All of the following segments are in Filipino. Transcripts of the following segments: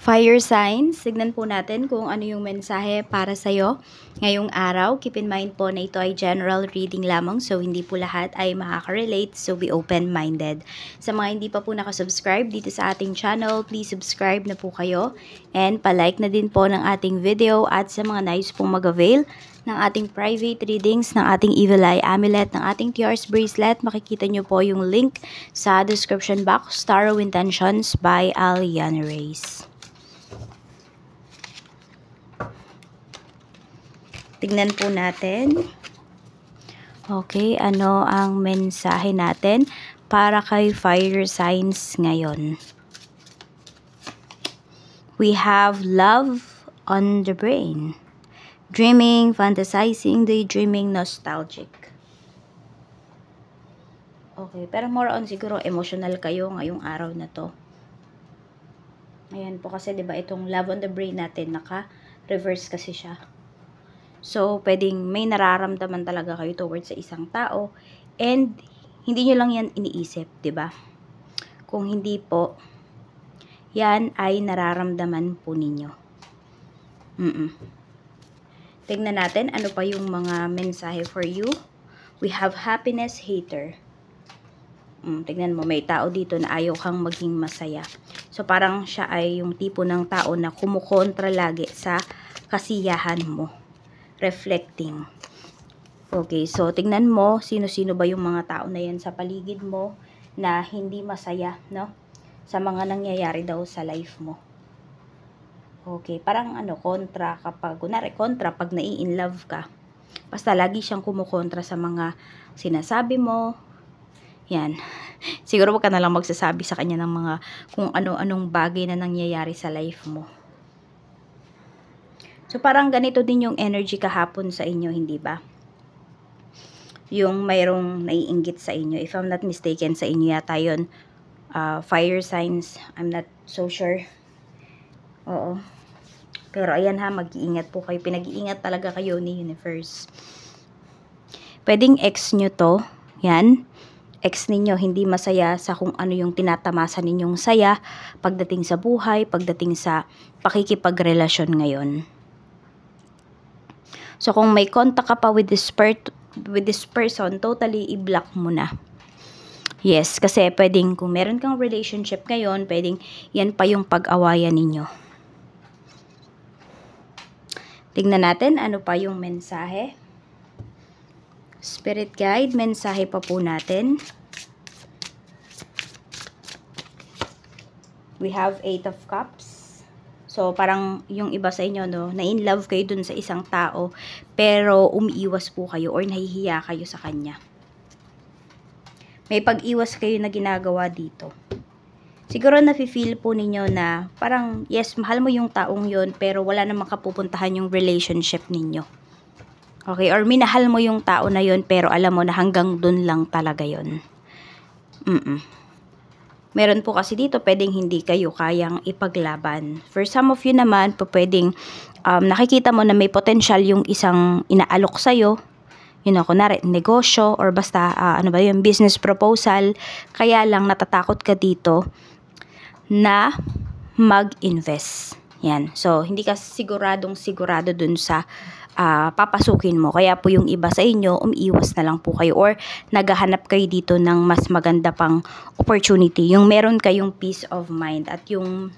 Fire signs, tignan po natin kung ano yung mensahe para sa'yo ngayong araw. Keep in mind po na ito ay general reading lamang, so hindi po lahat ay makaka-relate, so be open-minded. Sa mga hindi pa po nakasubscribe dito sa ating channel, please subscribe na po kayo and palike na din po ng ating video. At sa mga nais pong mag-avail ng ating private readings, ng ating Evil Eye Amulet, ng ating Tears Bracelet, makikita nyo po yung link sa description box. Tarot Intentions by Aliana Reyes. Tignan po natin. Okay, ano ang mensahe natin para kay fire signs ngayon? We have love on the brain. Dreaming, fantasizing, daydreaming, nostalgic. Okay, pero more on siguro emotional kayo ngayong araw na to. Ayan po kasi 'di ba itong love on the brain natin naka-reverse kasi siya. So, pwedeng may nararamdaman talaga kayo towards sa isang tao and hindi nyo lang yan iniisip, 'di ba? Kung hindi po, yan ay nararamdaman po ninyo. Tignan natin ano pa yung mga mensahe for you. We have happiness hater. Tignan mo, may tao dito na ayaw kang maging masaya. So, parang siya ay yung tipo ng tao na kumukontra lagi sa kasiyahan mo. Reflecting. Okay, so tingnan mo sino-sino ba yung mga tao na yan sa paligid mo na hindi masaya, no? Sa mga nangyayari daw sa life mo. Okay, parang kontra kapag, kunwari kontra pag nai-inlove ka. Basta lagi siyang kumukontra sa mga sinasabi mo. Yan. Siguro wag ka na lang magsasabi sa kanya ng mga kung ano-anong bagay na nangyayari sa life mo. So, parang ganito din yung energy kahapon sa inyo, hindi ba? Yung mayroong naiinggit sa inyo. If I'm not mistaken, sa inyo yata yun. Fire signs. I'm not so sure. Oo. Pero ayan ha, mag-iingat po kayo. Pinag-iingat talaga kayo ni Universe. Pwedeng ex nyo to. Yan. Ex ninyo hindi masaya sa kung ano yung tinatamasa ninyong saya pagdating sa buhay, pagdating sa pakikipagrelasyon ngayon. So, kung may contact ka pa with this person, totally i-block mo na. Yes, kasi pwedeng kung meron kang relationship ngayon, pwedeng yan pa yung pag-awayan ninyo. Tignan natin ano pa yung mensahe. Spirit guide, mensahe pa po natin. We have 8 of Cups. So, parang yung iba sa inyo, no, na-in-love kayo dun sa isang tao, pero umiiwas po kayo or nahihiya kayo sa kanya. May pag-iwas kayo na ginagawa dito. Siguro nafe-feel po ninyo na parang, yes, mahal mo yung taong yon pero wala namang kapupuntahan yung relationship ninyo. Okay, or minahal mo yung tao na yon pero alam mo na hanggang dun lang talaga yon. Meron po kasi dito, pwedeng hindi kayo kayang ipaglaban. For some of you naman, pwedeng nakikita mo na may potential yung isang inaalok sa'yo. Kunwari, negosyo, or basta, yung business proposal. Kaya lang, natatakot ka dito na mag-invest. Yan. So, hindi ka sigurado dun sa papasukin mo. Kaya po yung iba sa inyo, umiiwas na lang po kayo or naghahanap kayo dito ng mas maganda pang opportunity. Yung meron kayong peace of mind at yung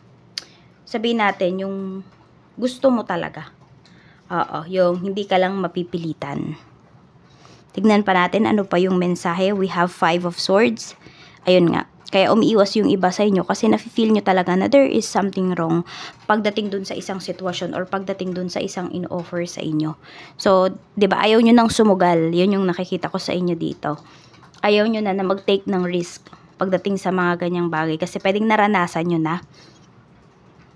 sabihin natin, yung gusto mo talaga. Yung hindi ka lang mapipilitan. Tignan pa natin ano pa yung mensahe. We have 5 of Swords. Ayun nga. Kaya umiiwas yung iba sa inyo kasi nafe-feel nyo talaga na there is something wrong pagdating dun sa isang sitwasyon or pagdating dun sa isang in-offer sa inyo. So, 'di ba, ayaw nyo nang sumugal. Yun yung nakikita ko sa inyo dito. Ayaw nyo na mag-take ng risk pagdating sa mga ganyang bagay kasi pwedeng naranasan nyo na.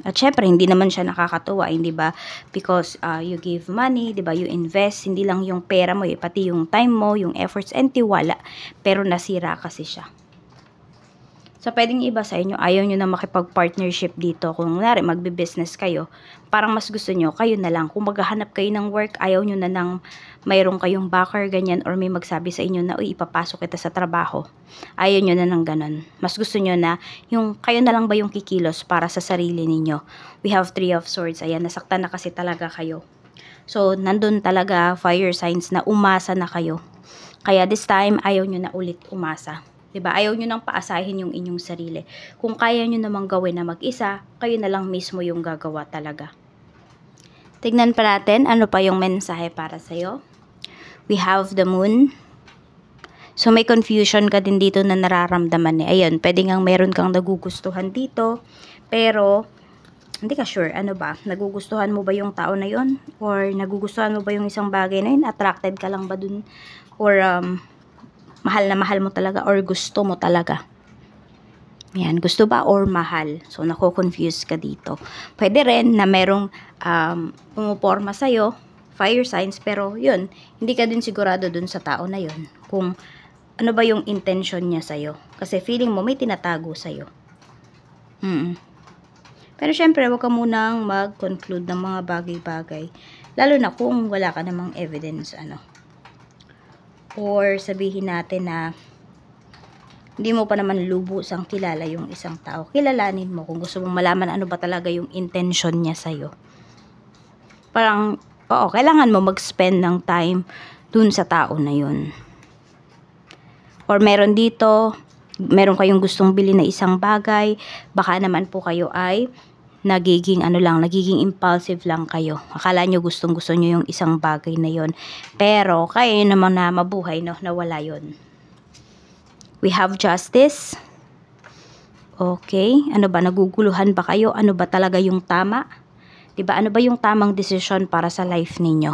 At syempre, hindi naman siya nakakatuwa, hindi ba? Because you give money, 'di ba? You invest, hindi lang yung pera mo, pati yung time mo, yung efforts and tiwala. Pero nasira kasi siya. So, pwedeng iba sa inyo, ayaw nyo na makipag-partnership dito. Kung nari, magbe-business kayo, parang mas gusto nyo, kayo na lang. Kung maghahanap kayo ng work, ayaw nyo na nang mayroong kayong backer, ganyan, or may magsabi sa inyo na, uy, ipapasok kita sa trabaho. Ayaw nyo na ng ganon. Mas gusto nyo na, yung kayo na lang ba yung kikilos para sa sarili ninyo. We have 3 of Swords. Ayan, nasaktan na kasi talaga kayo. So, nandun talaga, fire signs, na umasa na kayo. Kaya this time, ayaw nyo na ulit umasa. Diba? Ayaw nyo nang paasahin yung inyong sarili. Kung kaya nyo namang gawin na mag-isa, kayo na lang mismo yung gagawa talaga. Tignan pa natin, ano pa yung mensahe para sa'yo. We have the Moon. So, may confusion ka din dito na nararamdaman eh. Ayun, pwede ngang meron kang nagugustuhan dito. Pero, hindi ka sure, ano ba? Nagugustuhan mo ba yung tao na yun? Or nagugustuhan mo ba yung isang bagay na yun? Attracted ka lang ba dun? Or, mahal na mahal mo talaga or gusto mo talaga. Yan, gusto ba or mahal? So, nako-confuse ka dito. Pwede rin na merong pumuporma sa'yo, fire signs, pero yun, hindi ka din sigurado dun sa tao na yun. Kung ano ba yung intention niya sa'yo. Kasi feeling mo may tinatago sa'yo. Pero syempre, huwag ka munang mag-conclude ng mga bagay-bagay. Lalo na kung wala ka namang evidence, or sabihin natin na hindi mo pa naman lubusang kilala yung isang tao. Kilalanin mo kung gusto mong malaman ano ba talaga yung intention niya sa'yo. Parang, oo, kailangan mo mag-spend ng time dun sa tao na yun. Or meron dito, meron kayong gustong bili na isang bagay, baka naman po kayo ay nagiging nagiging impulsive lang kayo. Akala nyo gustong-gusto nyo yung isang bagay na yon. Pero, kaya nyo naman na mabuhay, no? Nawala yon. We have Justice. Okay. Ano ba? Naguguluhan ba kayo? Ano ba talaga yung tama? Diba? Ano ba yung tamang desisyon para sa life ninyo?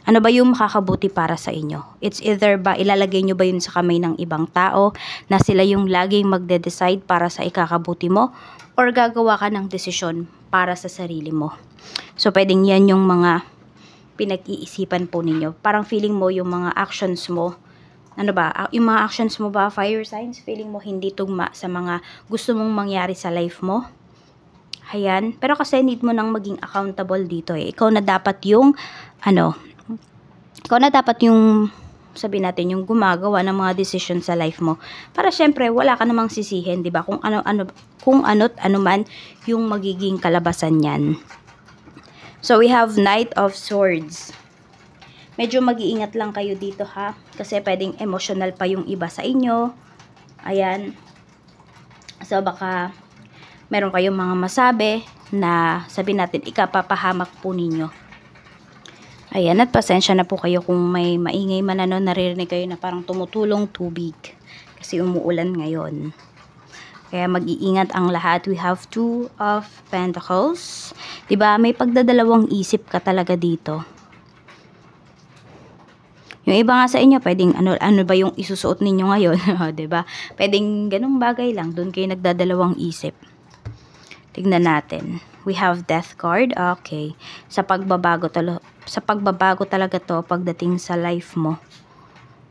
Ano ba yung makakabuti para sa inyo? It's either ba ilalagay nyo ba yun sa kamay ng ibang tao na sila yung laging magde-decide para sa ikakabuti mo? Or gagawa ka ng desisyon para sa sarili mo. So, pwedeng yan yung mga pinag-iisipan po ninyo. Parang feeling mo yung mga actions mo, yung mga actions mo ba, fire signs, feeling mo hindi tugma sa mga gusto mong mangyari sa life mo. Ayan. Pero kasi need mo nang maging accountable dito eh. Ikaw na dapat yung, sabihin natin, yung gumagawa ng mga decision sa life mo. Para syempre, wala ka namang sisihin, di ba? Kung ano't ano man yung magiging kalabasan niyan. So, we have Knight of Swords. Medyo mag-iingat lang kayo dito, ha? Kasi pwedeng emotional pa yung iba sa inyo. Ayan. So, baka meron kayong mga masabi na sabihin natin, ikapapahamak po ninyo. Ayan, at pasensya na po kayo kung may maingay man naririnig kayo na parang tumutulong tubig. Kasi umuulan ngayon. Kaya mag-iingat ang lahat. We have 2 of Pentacles. Diba, may pagdadalawang isip ka talaga dito. Yung iba nga sa inyo, pwedeng ano ba yung isusuot ninyo ngayon? Diba? Pwedeng ganung bagay lang. Doon kayo nagdadalawang isip. Tignan natin. We have Death card. Okay. Sa pagbabago talaga to pagdating sa life mo.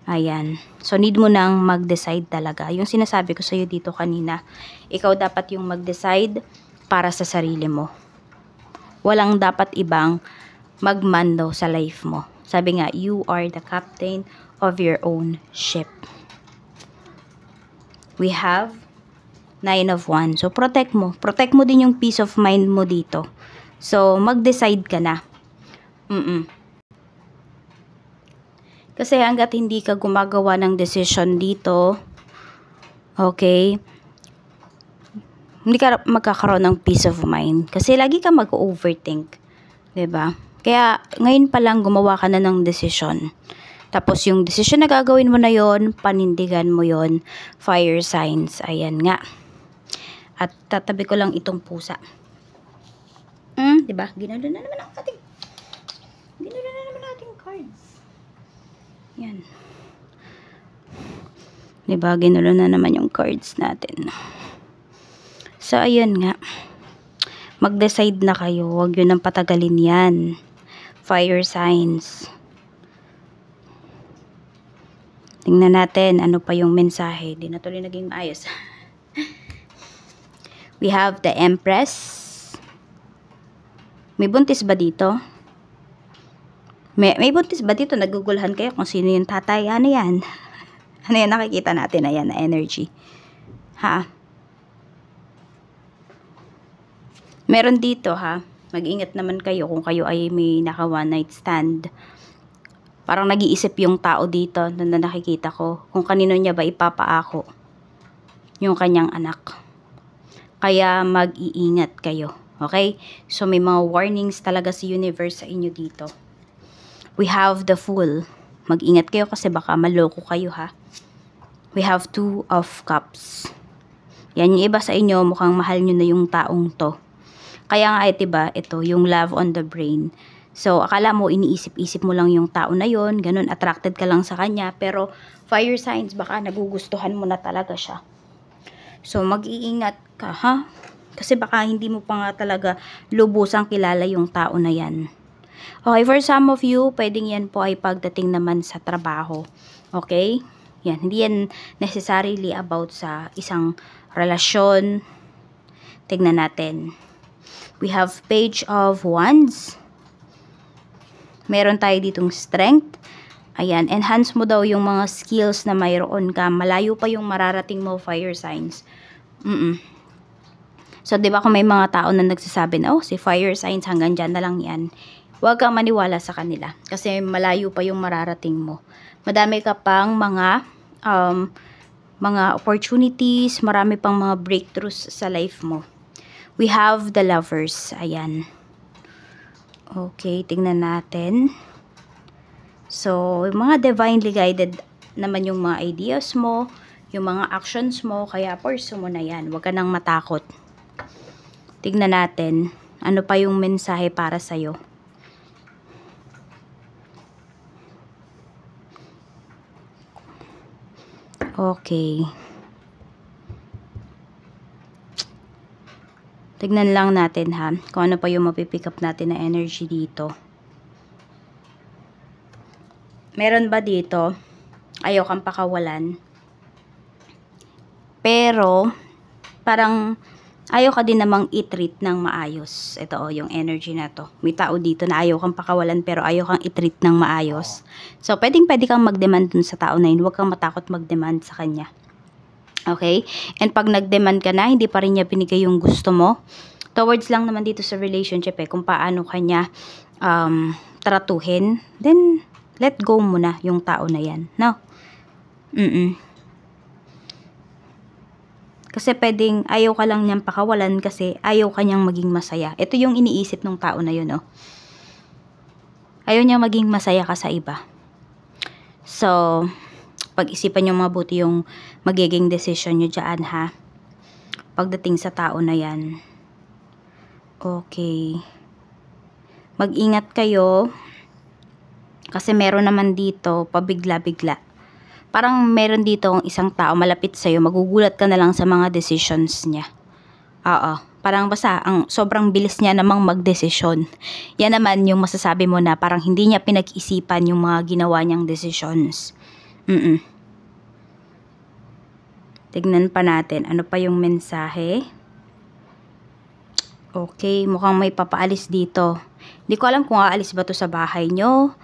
Ayan. So, need mo nang mag-decide talaga. Yung sinasabi ko sa'yo dito kanina, ikaw dapat yung mag-decide para sa sarili mo. Walang dapat ibang magmando sa life mo. Sabi nga, you are the captain of your own ship. We have 9 of Wands. So, protect mo. Protect mo din yung peace of mind mo dito. So, mag-decide ka na. Kasi hanggat hindi ka gumagawa ng decision dito, okay, hindi ka magkakaroon ng peace of mind. Kasi lagi ka mag-overthink. Diba? Kaya, ngayon pa lang gumawa ka na ng decision. Tapos, yung decision na gagawin mo na yon, panindigan mo yon, fire signs. Ayan nga. At tatabi ko lang itong pusa. Diba? Ginalo na naman ating cards. Yan. Diba? Ginalo na naman yung cards natin. So, ayun nga. Mag-decide na kayo. Huwag yun ang patagalin yan. Fire signs. Tingnan natin ano pa yung mensahe. Di na tuloy naging maayos. We have the Empress. May buntis ba dito? May buntis ba dito? Nagugulhan kayo kung sino yung tatay. Ano yan? Ano yan nakikita natin? Ayan na energy. Ha? Meron dito ha. Mag-ingat naman kayo kung kayo ay may naka one night stand. Parang nag-iisip yung tao dito na nakikita ko. Kung kanino niya ba ipapaako yung kanyang anak. Kaya mag-iingat kayo. Okay? So may mga warnings talaga si universe sa inyo dito. We have the Fool. Mag-ingat kayo kasi baka maloko kayo ha. We have Two of Cups. Yan yung iba sa inyo, mukhang mahal nyo na yung taong to. Kaya nga diba, ito, yung love on the brain. So, akala mo, iniisip-isip mo lang yung tao na yon, ganun, attracted ka lang sa kanya, pero fire signs, baka nagugustuhan mo na talaga siya. So, mag-iingat ka, ha? Kasi baka hindi mo pa nga talaga lubusang kilala yung tao na yan. Okay, for some of you, pwedeng yan po ay pagdating naman sa trabaho. Okay? Yan, hindi yan necessarily about sa isang relasyon. Tignan natin. We have Page of Wands. Meron tayo ditong Strength. Ayan, enhance mo daw yung mga skills na mayroon ka. Malayo pa yung mararating mo, fire signs. So, di ba kung may mga tao na nagsasabi na, oh, si fire signs hanggang dyan na lang yan. Huwag kang maniwala sa kanila. Kasi malayo pa yung mararating mo. Madami ka pang mga opportunities, marami pang mga breakthroughs sa life mo. We have the Lovers. Ayan. Okay, tingnan natin. So, mga divinely guided naman yung mga ideas mo, yung mga actions mo, kaya pursue mo na yan. Huwag ka nang matakot. Tingnan natin, ano pa yung mensahe para sa'yo. Okay. Tignan lang natin ha, kung ano pa yung mapipick up natin na energy dito. Meron ba dito, ayaw kang pakawalan, pero parang ayaw ka din namang i-treat ng maayos. Ito yung energy na to. May tao dito na ayaw kang pakawalan pero ayaw kang i-treat ng maayos. So, pwede kang mag-demand dun sa tao na yun. Huwag kang matakot mag-demand sa kanya. Okay? And pag nag-demand ka na, hindi pa rin niya binigay yung gusto mo, towards lang naman dito sa relationship kung paano kanya tratuhin, then let go mo na yung tao na yan. No? Kasi pwedeng ayaw ka lang niyang pakawalan kasi ayaw ka niyang maging masaya. Ito yung iniisip ng tao na yun, no? Ayaw niyang maging masaya ka sa iba. So, pag-isipan niyo mabuti yung magiging decision niyo dyan, ha? Pagdating sa tao na yan. Okay. Mag-ingat kayo. Kasi meron naman dito, pabigla-bigla. Parang meron dito isang tao malapit sa'yo, magugulat ka na lang sa mga decisions niya. Oo, parang basta, sobrang bilis niya namang magdesisyon. Yan naman yung masasabi mo na parang hindi niya pinag-isipan yung mga ginawa niyang decisions. Tignan pa natin, ano pa yung mensahe? Okay, mukhang may papaalis dito. Hindi ko alam kung aalis ba to sa bahay nyo.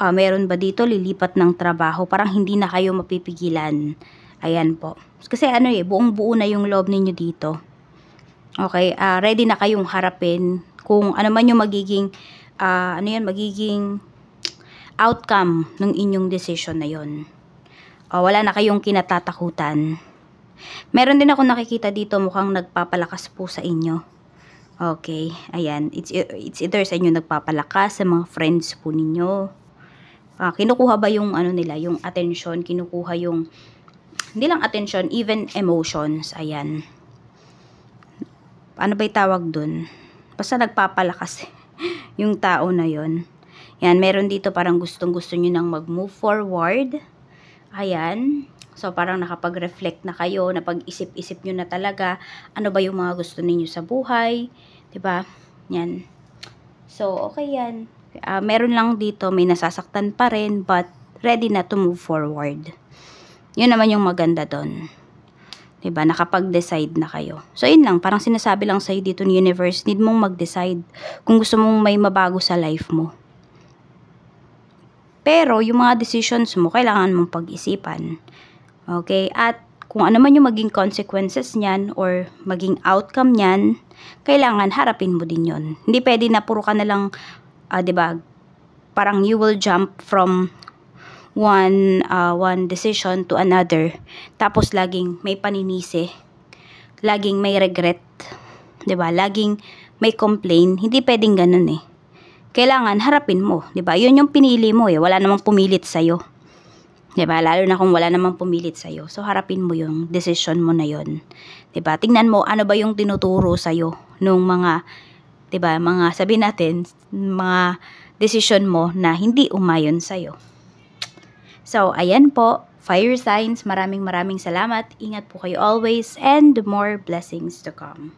Meron ba dito lilipat ng trabaho? Parang hindi na kayo mapipigilan. Ayan po. Kasi buong buo na yung loob ninyo dito. Okay, ready na kayong harapin kung ano man yung magiging magiging outcome ng inyong decision na yon. Wala na kayong kinatatakutan. Meron din ako nakikita dito mukhang nagpapalakas po sa inyo. Okay, ayan. It's either sa inyo nagpapalakas, sa mga friends po ninyo. Kinukuha ba yung nila, yung attention, kinukuha yung, hindi lang attention, even emotions, ayan. Ano ba yung tawag dun? Basta nagpapalakas yung tao na yon. Yan, meron dito parang gustong-gusto nyo nang mag-move forward. Ayan. So, parang nakapag-reflect na kayo, napag-isip-isip nyo na talaga, ano ba yung mga gusto ninyo sa buhay, diba? Yan. So, okay yan. Meron lang dito, may nasasaktan pa rin, but ready na to move forward. Yun naman yung maganda doon. 'Diba? Nakapag-decide na kayo. So, yun lang. Parang sinasabi lang sa'yo dito ni universe, need mong mag-decide kung gusto mong may mabago sa life mo. Pero, yung mga decisions mo, kailangan mong pag-isipan. Okay? At, kung ano man yung maging consequences niyan or maging outcome niyan, kailangan harapin mo din yun. Hindi pwede na puro ka na lang, 'di ba? Parang you will jump from one decision to another, tapos laging may paninisi, laging may regret, 'di ba? Laging may complain. Hindi pwedeng ganun eh. Kailangan harapin mo, 'di ba? 'Yun yung pinili mo eh. Wala namang pumilit sa 'yo. 'Di ba? Lalo na kung wala namang pumilit sa 'yo. So harapin mo yung decision mo na 'yon. 'Di ba? Tingnan mo ano ba yung tinuturo sa 'yo nung mga, 'di ba, mga sabihin natin, mga decision mo na hindi umayon sa 'yo. So, ayan po, fire signs, maraming salamat. Ingat po kayo always and more blessings to come.